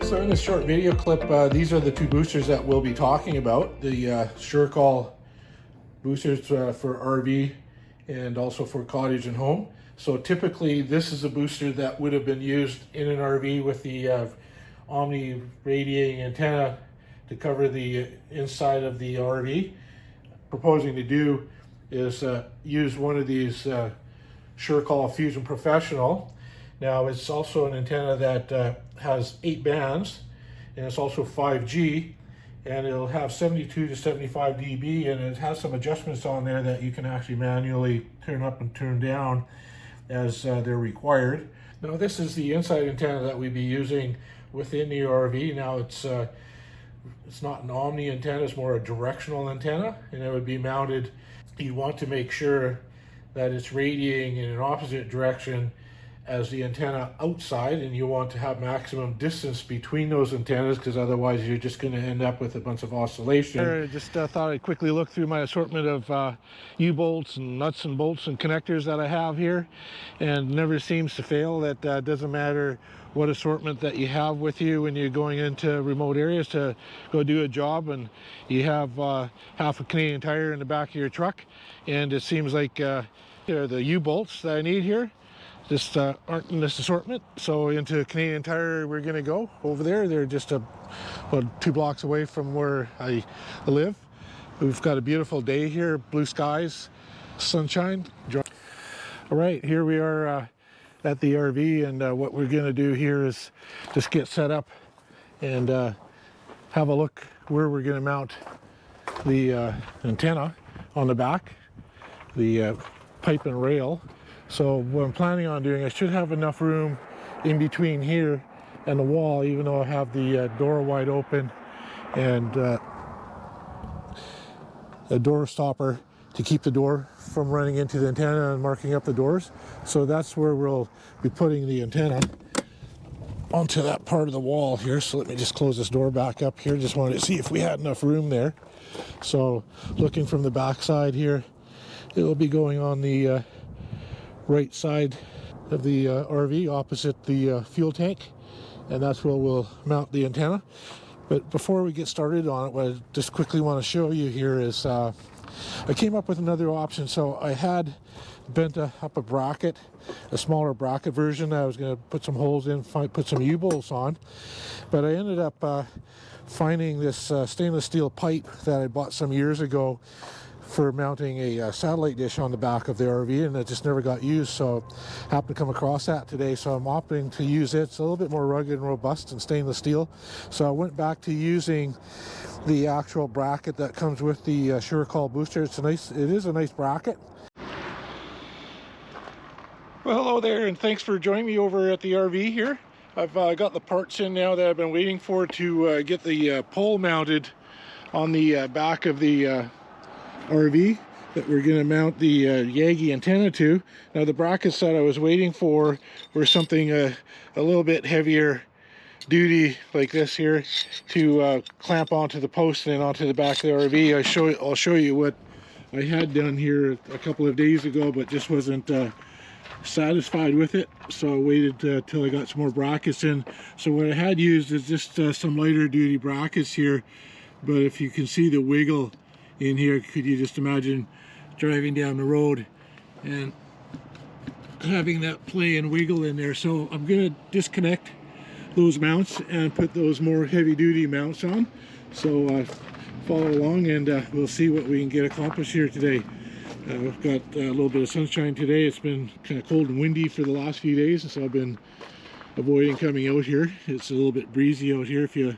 So in this short video clip, these are the two boosters that we'll be talking about. The SureCall boosters for RV and also for cottage and home. So typically this is a booster that would have been used in an RV with the Omni radiating antenna to cover the inside of the RV. Proposing to do is use one of these SureCall Fusion Professional. Now it's also an antenna that has 8 bands, and it's also 5G, and it'll have 72 to 75 dB, and it has some adjustments on there that you can actually manually turn up and turn down as they're required. Now this is the inside antenna that we'd be using within the RV. Now it's not an Omni antenna, it's more a directional antenna, and it would be mounted. You want to make sure that it's radiating in an opposite direction as the antenna outside, and you want to have maximum distance between those antennas, because otherwise you're just going to end up with a bunch of oscillation. I just thought I'd quickly look through my assortment of U-bolts and nuts and bolts and connectors that I have here, and never seems to fail. That doesn't matter what assortment that you have with you when you're going into remote areas to go do a job, and you have half a Canadian Tire in the back of your truck, and it seems like the U-bolts that I need here just aren't in this assortment. So into Canadian Tire we're going to go over there. They're just about 2 blocks away from where I live. We've got a beautiful day here, blue skies, sunshine. All right, here we are at the RV, and what we're going to do here is just get set up and have a look where we're going to mount the antenna on the back, the pipe and rail. So what I'm planning on doing, I should have enough room in between here and the wall, even though I have the door wide open, and a door stopper to keep the door from running into the antenna and marking up the doors. So that's where we'll be putting the antenna, onto that part of the wall here. So let me just close this door back up here. Just wanted to see if we had enough room there. So looking from the back side here, it'll be going on the right side of the RV, opposite the fuel tank, and that's where we'll mount the antenna. But before we get started on it, what I just quickly want to show you here is I came up with another option. So I had bent up a bracket, a smaller bracket version. I was going to put some holes in, put some U-bolts on, but I ended up finding this stainless steel pipe that I bought some years ago for mounting a satellite dish on the back of the RV, and it just never got used. So happened to come across that today, so I'm opting to use it. It's a little bit more rugged and robust and stainless steel. So I went back to using the actual bracket that comes with the SureCall booster. It is a nice bracket. Well, hello there, and thanks for joining me over at the RV here. I've got the parts in now that I've been waiting for to get the pole mounted on the back of the RV that we're going to mount the Yagi antenna to. Now the brackets that I was waiting for were something a little bit heavier duty, like this here, to clamp onto the post and onto the back of the RV. I'll show you what I had done here a couple of days ago, but just wasn't satisfied with it, so I waited till I got some more brackets in. So what I had used is just some lighter duty brackets here, but if you can see the wiggle in here, could you just imagine driving down the road and having that play and wiggle in there? So I'm going to disconnect those mounts and put those more heavy-duty mounts on. So follow along, and we'll see what we can get accomplished here today. We've got a little bit of sunshine today. It's been kind of cold and windy for the last few days, and so I've been avoiding coming out here. It's a little bit breezy out here. If you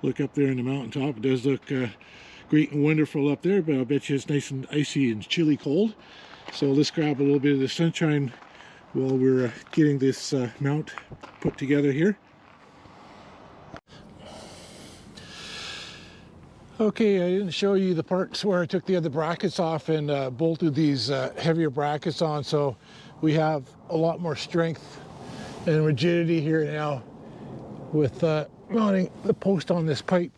look up there in the mountaintop, it does look great and wonderful up there, but I'll bet you it's nice and icy and chilly cold. So let's grab a little bit of the sunshine while we're getting this mount put together here. Okay, I didn't show you the parts where I took the other brackets off and bolted these heavier brackets on, so we have a lot more strength and rigidity here now with mounting the post on this pipe.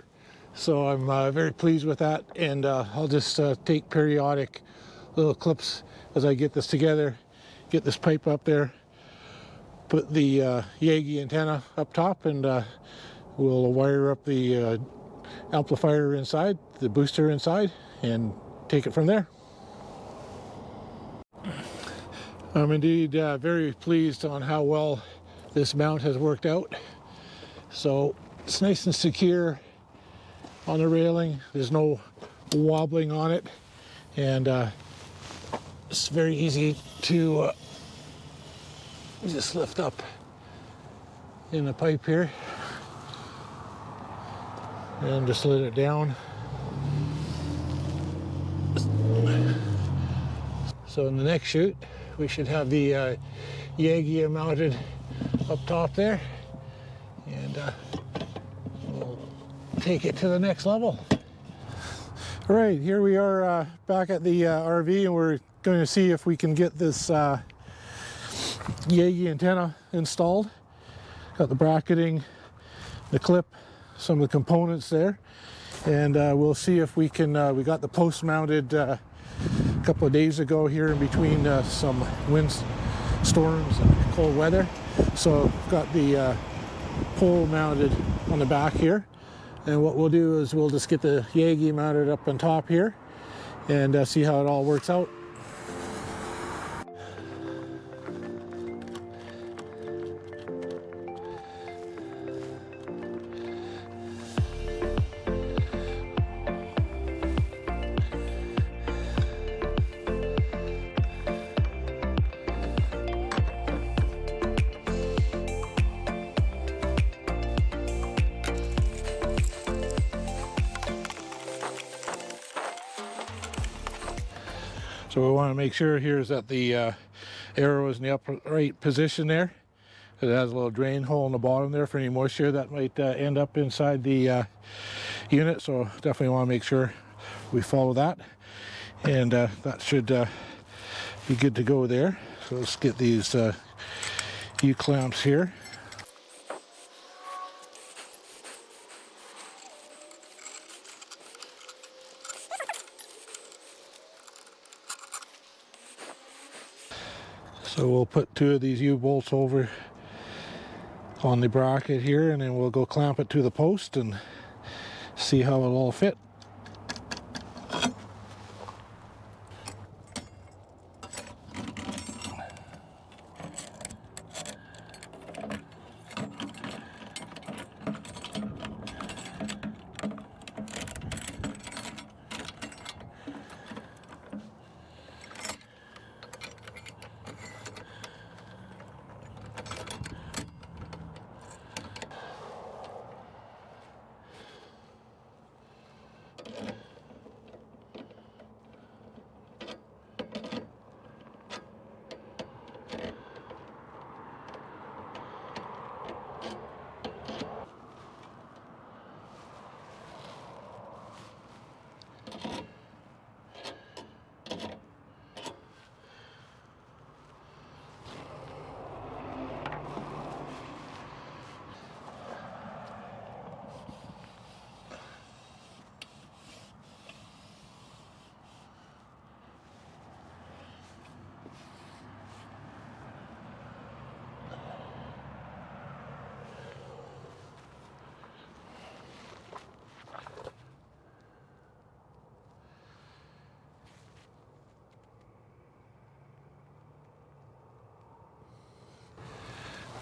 So I'm very pleased with that, and I'll just take periodic little clips as I get this together, get this pipe up there, put the Yagi antenna up top, and we'll wire up the amplifier inside, the booster inside, and take it from there. I'm indeed very pleased on how well this mount has worked out. So it's nice and secure on the railing. There's no wobbling on it, and it's very easy to just lift up in the pipe here and just let it down. So in the next shoot, we should have the Yagi mounted up top there, and we'll take it to the next level. All right, here we are back at the RV, and we're going to see if we can get this Yagi antenna installed. Got the bracketing, the clip, some of the components there, and we'll see if we can, we got the post mounted a couple of days ago here in between some wind storms and cold weather. So got the pole mounted on the back here, and what we'll do is we'll just get the Yagi mounted up on top here and see how it all works out. So we want to make sure here is that the arrow is in the upright position there. It has a little drain hole in the bottom there for any moisture that might end up inside the unit. So definitely want to make sure we follow that. And that should be good to go there. So let's get these U-clamps here. So we'll put two of these U-bolts over on the bracket here, and then we'll go clamp it to the post and see how it'll all fit.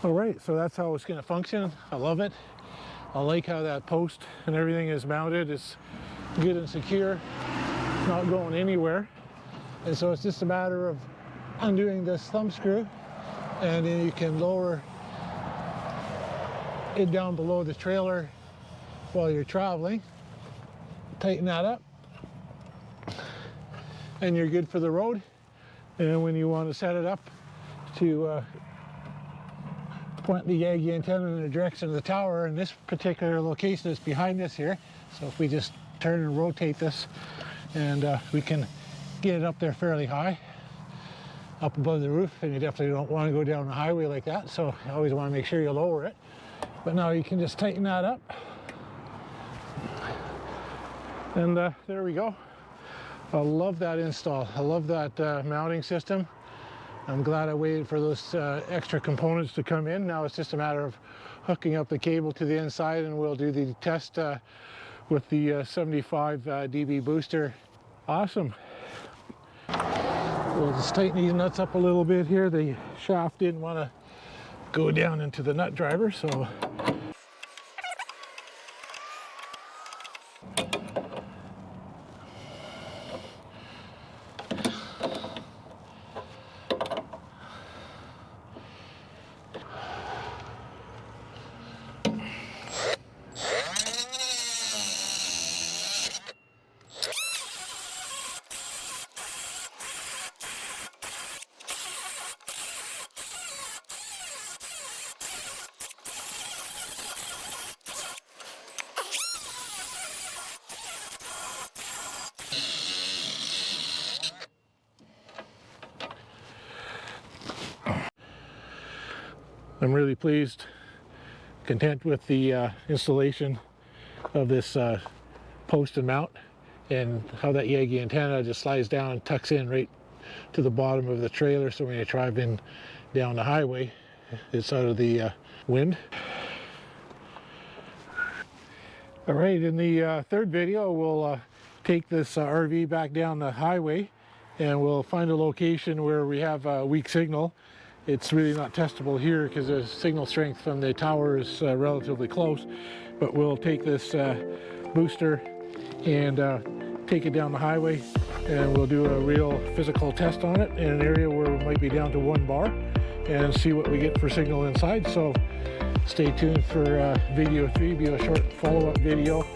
All right, so that's how it's going to function. I love it. I like how that post and everything is mounted. It's good and secure. It's not going anywhere. And so it's just a matter of undoing this thumb screw, and then you can lower it down below the trailer while you're traveling. Tighten that up, and you're good for the road. And when you want to set it up to point the Yagi antenna in the direction of the tower, in this particular location is behind us here. So if we just turn and rotate this, and we can get it up there fairly high, up above the roof, and you definitely don't want to go down the highway like that, so you always want to make sure you lower it. But now you can just tighten that up, and there we go. I love that install. I love that mounting system. I'm glad I waited for those extra components to come in. Now it's just a matter of hooking up the cable to the inside, and we'll do the test with the 75 dB booster. Awesome. We'll just tighten these nuts up a little bit here. The shaft didn't want to go down into the nut driver, so I'm really pleased, content with the installation of this post and mount, and how that Yagi antenna just slides down and tucks in right to the bottom of the trailer, so when you're driving down the highway, it's out of the wind. All right, in the third video, we'll take this RV back down the highway, and we'll find a location where we have a weak signal. It's really not testable here because the signal strength from the tower is relatively close, but we'll take this booster and take it down the highway, and we'll do a real physical test on it in an area where it might be down to 1 bar, and see what we get for signal inside. So stay tuned for video 3, be a short follow-up video